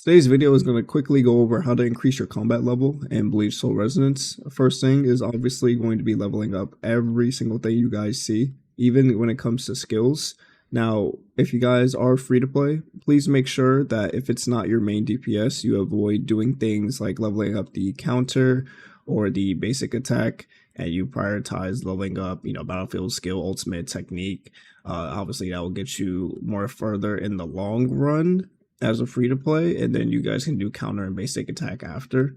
Today's video is going to quickly go over how to increase your combat level in BLEACH Soul Resonance. First thing is obviously going to be leveling up every single thing you guys see, even when it comes to skills. Now, if you guys are free to play, please make sure that if it's not your main DPS, you avoid doing things like leveling up the counter or the basic attack, and you prioritize leveling up, battlefield skill, ultimate, technique. Obviously, that will get you more further in the long run as a free to play, and then you guys can do counter and basic attack after.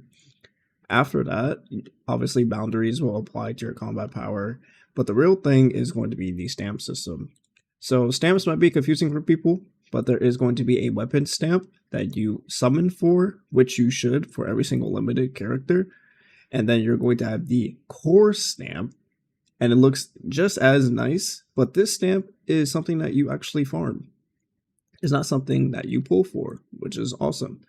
After that, obviously boundaries will apply to your combat power, but the real thing is going to be the stamp system. So stamps might be confusing for people, but there is going to be a weapon stamp that you summon for, which you should for every single limited character. And then you're going to have the core stamp, and it looks just as nice, but this stamp is something that you actually farm. It's not something that you pull for, which is awesome.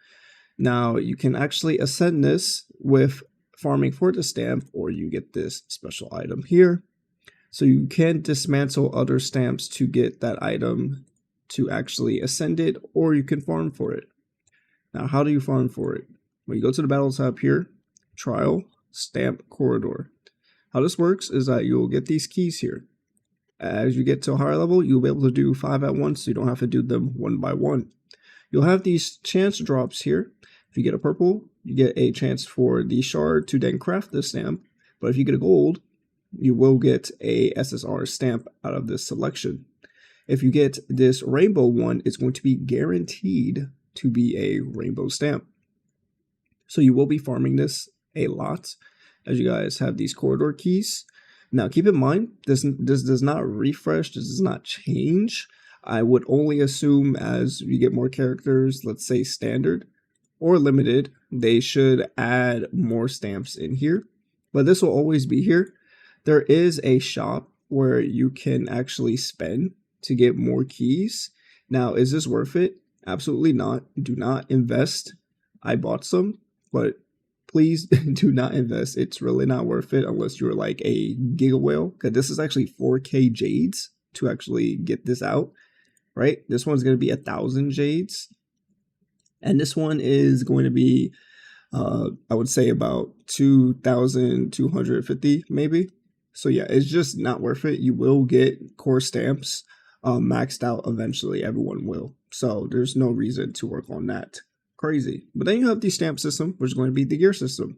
Now you can actually ascend this with farming for the stamp, or you get this special item here. So you can dismantle other stamps to get that item to actually ascend it, or you can farm for it. Now, how do you farm for it? When you go to the battle tab here, trial, stamp, corridor. How this works is that you'll get these keys here. As you get to a higher level, you'll be able to do 5 at once, so you don't have to do them one by one. You'll have these chance drops here. If you get a purple, you get a chance for the shard to then craft this stamp. But if you get a gold, you will get a SSR stamp out of this selection. If you get this rainbow one, it's going to be guaranteed to be a rainbow stamp. So you will be farming this a lot, as you guys have these corridor keys. Now, keep in mind, this does not refresh, this does not change. I would only assume as you get more characters, let's say standard or limited, they should add more stamps in here. But this will always be here. There is a shop where you can actually spend to get more keys. Now, is this worth it? Absolutely not. Do not invest. I bought some, but please do not invest. It's really not worth it unless you're like a giga whale, because this is actually 4K jades to actually get this out, right? This one's going to be 1,000 jades, and this one is going to be I would say about 2,250 maybe. So yeah, it's just not worth it. You will get core stamps maxed out eventually. Everyone will. So there's no reason to work on that. Crazy. But then you have the stamp system, which is going to be the gear system.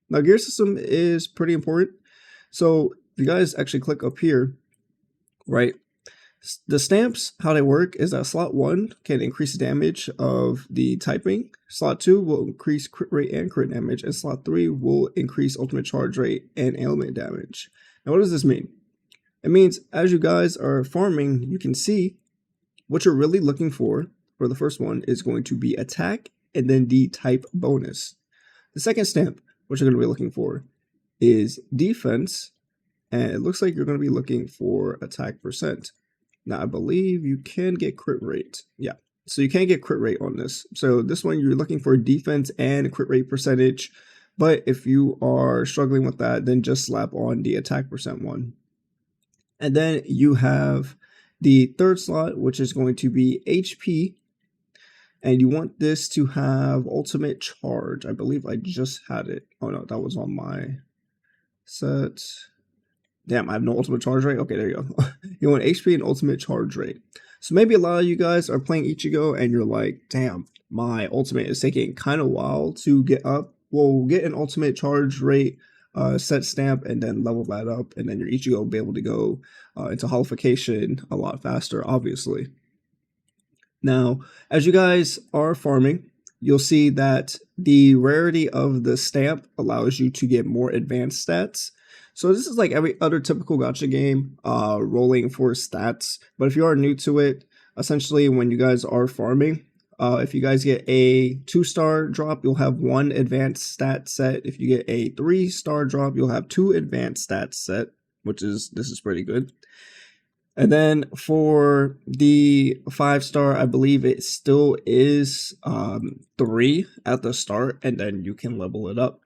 Now, gear system is pretty important. So if you guys actually click up here, right, the stamps, how they work is that slot 1 can increase the damage of the typing, slot 2 will increase crit rate and crit damage, and slot 3 will increase ultimate charge rate and ailment damage. Now, what does this mean? It means as you guys are farming, you can see what you're really looking for the first one is going to be attack and then the type bonus. The second stamp, what you're going to be looking for is defense, and it looks like you're going to be looking for attack percent. Now, I believe you can get crit rate. Yeah, so you can get crit rate on this. So this one, you're looking for defense and crit rate percentage, but if you are struggling with that, then just slap on the attack percent one. And then you have the third slot, which is going to be HP. And you want this to have ultimate charge. I believe I just had it. Oh no, that was on my set. Damn, I have no ultimate charge rate. Okay, there you go. You want HP and ultimate charge rate. So maybe a lot of you guys are playing Ichigo and you're like, damn, my ultimate is taking kind of a while to get up. Well, get an ultimate charge rate set stamp and then level that up. And then your Ichigo will be able to go into holification a lot faster, obviously. Now, as you guys are farming, you'll see that the rarity of the stamp allows you to get more advanced stats. So this is like every other typical gacha game, rolling for stats. But if you are new to it, essentially when you guys are farming, if you guys get a 2-star drop, you'll have 1 advanced stat set. If you get a 3-star drop, you'll have 2 advanced stats set, this is pretty good. And then for the 5-star, I believe it still is 3 at the start, and then you can level it up.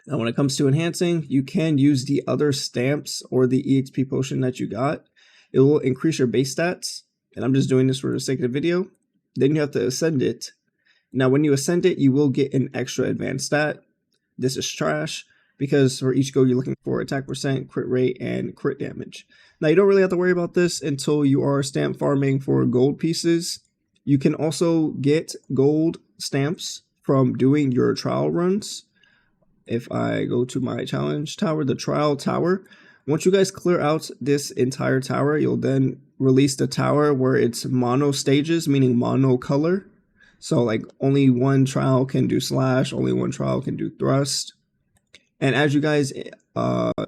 Now, when it comes to enhancing, you can use the other stamps or the EXP potion that you got. It will increase your base stats, and I'm just doing this for the sake of the video. Then you have to ascend it. Now, when you ascend it, you will get an extra advanced stat. This is trash because for each go, you're looking for attack percent, crit rate, and crit damage. Now, you don't really have to worry about this until you are stamp farming for gold pieces. You can also get gold stamps from doing your trial runs. If I go to my challenge tower, the trial tower, once you guys clear out this entire tower, you'll then release the tower where it's mono stages, meaning mono color. So like only one trial can do slash, only one trial can do thrust. And as you guys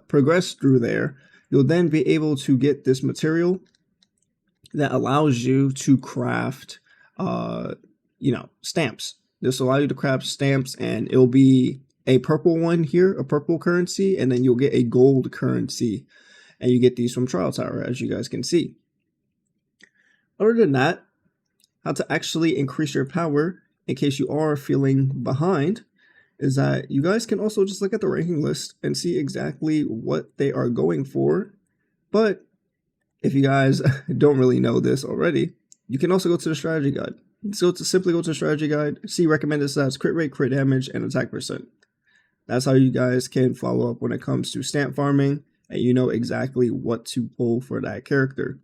progress through there, you'll then be able to get this material that allows you to craft, stamps. This will allow you to craft stamps, and it'll be a purple one here, a purple currency, and then you'll get a gold currency. And you get these from Trial Tower, as you guys can see. Other than that, how to actually increase your power, in case you are feeling behind, is that you guys can also just look at the ranking list and see exactly what they are going for. But if you guys don't really know this already, you can also go to the strategy guide. So to simply go to the strategy guide, see recommended stats, crit rate, crit damage, and attack percent. That's how you guys can follow up when it comes to stamp farming, and you know exactly what to pull for that character.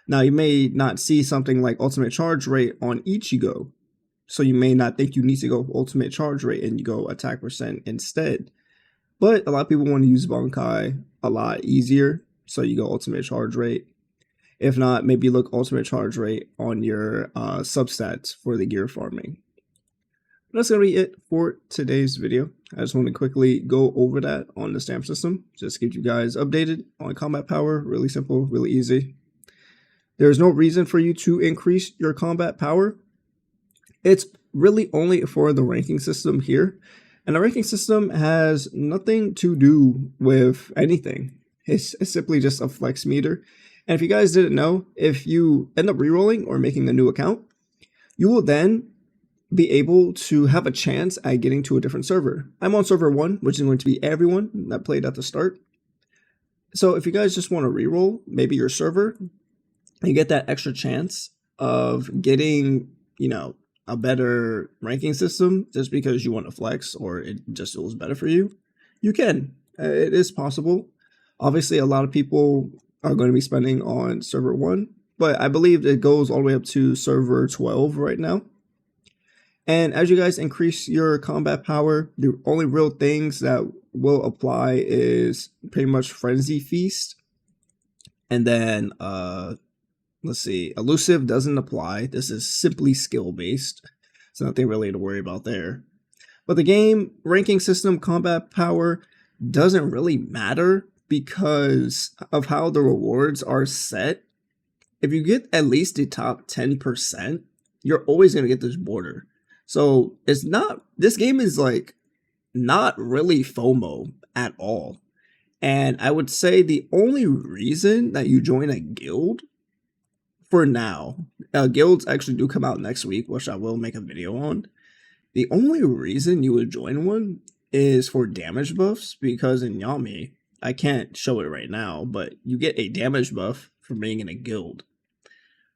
Now, you may not see something like ultimate charge rate on Ichigo, so you may not think you need to go ultimate charge rate and you go attack percent instead. But a lot of people want to use Bankai a lot easier, so you go ultimate charge rate. If not, maybe look ultimate charge rate on your substats for the gear farming. That's going to be it for today's video. I just want to quickly go over that on the stamp system, just to keep you guys updated on combat power. Really simple, really easy. There's no reason for you to increase your combat power. It's really only for the ranking system here. And the ranking system has nothing to do with anything. It's simply just a flex meter. And if you guys didn't know, if you end up rerolling or making a new account, you will then be able to have a chance at getting to a different server. I'm on server 1, which is going to be everyone that played at the start. So if you guys just want to reroll maybe your server, you get that extra chance of getting, a better ranking system just because you want to flex or it just feels better for you. You can. It is possible. Obviously, a lot of people are going to be spending on server 1, but I believe it goes all the way up to server 12 right now. And as you guys increase your combat power, the only real things that will apply is pretty much Frenzy Feast. And then, let's see, Elusive doesn't apply. This is simply skill-based, so nothing really to worry about there. But the game ranking system combat power doesn't really matter because of how the rewards are set. If you get at least the top 10%, you're always going to get this border. So it's not, this game is like not really FOMO at all. And I would say the only reason that you join a guild for now, guilds actually do come out next week, which I will make a video on. The only reason you would join one is for damage buffs, because in Yami, I can't show it right now, but you get a damage buff for being in a guild.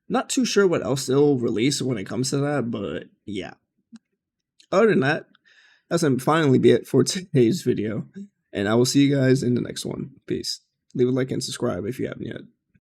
Not too sure what else they'll release when it comes to that, but yeah. Other than that, that's going to finally be it for today's video, and I will see you guys in the next one. Peace. Leave a like and subscribe if you haven't yet.